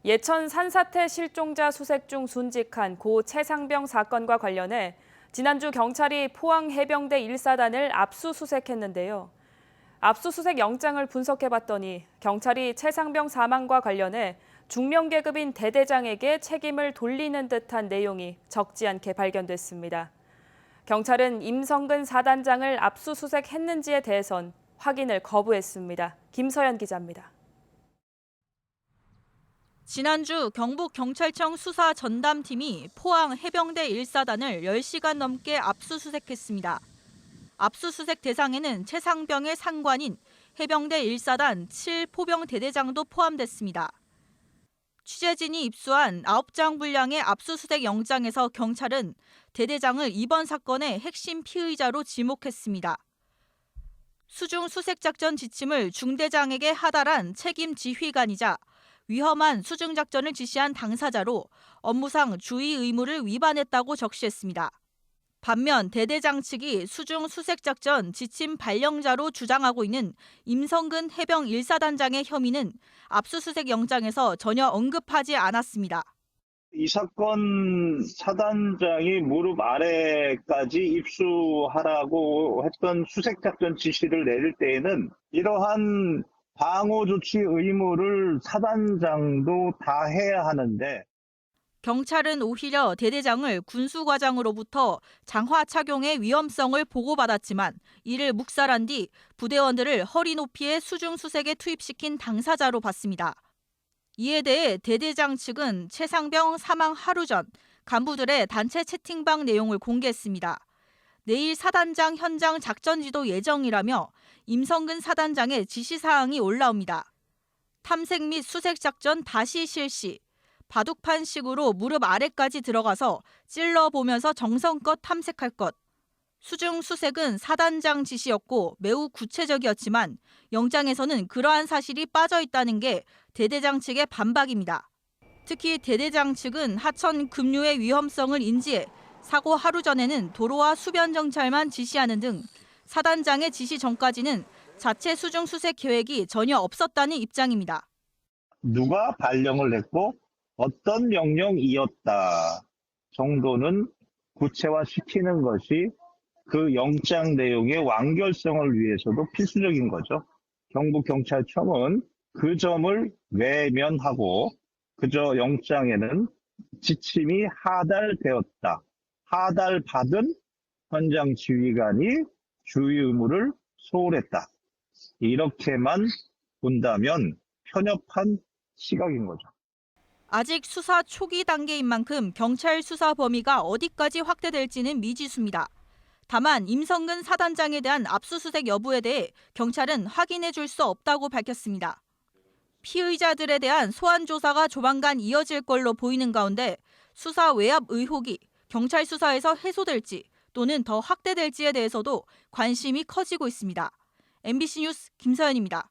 예천 산사태 실종자 수색 중 순직한 고 최상병 사건과 관련해 지난주 경찰이 포항 해병대 1사단을 압수수색했는데요. 압수수색 영장을 분석해봤더니 경찰이 최상병 사망과 관련해 중령계급인 대대장에게 책임을 돌리는 듯한 내용이 적지 않게 발견됐습니다. 경찰은 임성근 사단장을 압수수색했는지에 대해선 확인을 거부했습니다. 김서연 기자입니다. 지난주 경북경찰청 수사 전담팀이 포항 해병대 1사단을 10시간 넘게 압수수색했습니다. 압수수색 대상에는 최상병의 상관인 해병대 1사단 7포병 대대장도 포함됐습니다. 취재진이 입수한 9장 분량의 압수수색 영장에서 경찰은 대대장을 이번 사건의 핵심 피의자로 지목했습니다. 수중 수색작전 지침을 중대장에게 하달한 책임 지휘관이자 위험한 수중작전을 지시한 당사자로 업무상 주의 의무를 위반했다고 적시했습니다. 반면 대대장 측이 수중 수색작전 지침 발령자로 주장하고 있는 임성근 해병 1사단장의 혐의는 압수수색 영장에서 전혀 언급하지 않았습니다. 이 사건 사단장이 무릎 아래까지 입수하라고 했던 수색작전 지시를 내릴 때에는 이러한 방호 조치 의무를 사단장도 다 해야 하는데 경찰은 오히려 대대장을 군수과장으로부터 장화 착용의 위험성을 보고받았지만 이를 묵살한 뒤 부대원들을 허리 높이의 수중 수색에 투입시킨 당사자로 봤습니다. 이에 대해 대대장 측은 최상병 사망 하루 전 간부들의 단체 채팅방 내용을 공개했습니다. 내일 사단장 현장 작전지도 예정이라며 임성근 사단장의 지시사항이 올라옵니다. 탐색 및 수색작전 다시 실시, 바둑판식으로 무릎 아래까지 들어가서 찔러보면서 정성껏 탐색할 것. 수중 수색은 사단장 지시였고 매우 구체적이었지만 영장에서는 그러한 사실이 빠져 있다는 게 대대장 측의 반박입니다. 특히 대대장 측은 하천 급류의 위험성을 인지해 사고 하루 전에는 도로와 수변 정찰만 지시하는 등 사단장의 지시 전까지는 자체 수중 수색 계획이 전혀 없었다는 입장입니다. 누가 발령을 냈고 어떤 명령이었다 정도는 구체화시키는 것이 그 영장 내용의 완결성을 위해서도 필수적인 거죠. 경북경찰청은 그 점을 외면하고 그저 영장에는 지침이 하달되었다. 하달받은 현장 지휘관이 주의 의무를 소홀했다. 이렇게만 본다면 편협한 시각인 거죠. 아직 수사 초기 단계인 만큼 경찰 수사 범위가 어디까지 확대될지는 미지수입니다. 다만 임성근 사단장에 대한 압수수색 여부에 대해 경찰은 확인해 줄 수 없다고 밝혔습니다. 피의자들에 대한 소환 조사가 조만간 이어질 걸로 보이는 가운데 수사 외압 의혹이 경찰 수사에서 해소될지 또는 더 확대될지에 대해서도 관심이 커지고 있습니다. MBC 뉴스 김서연입니다.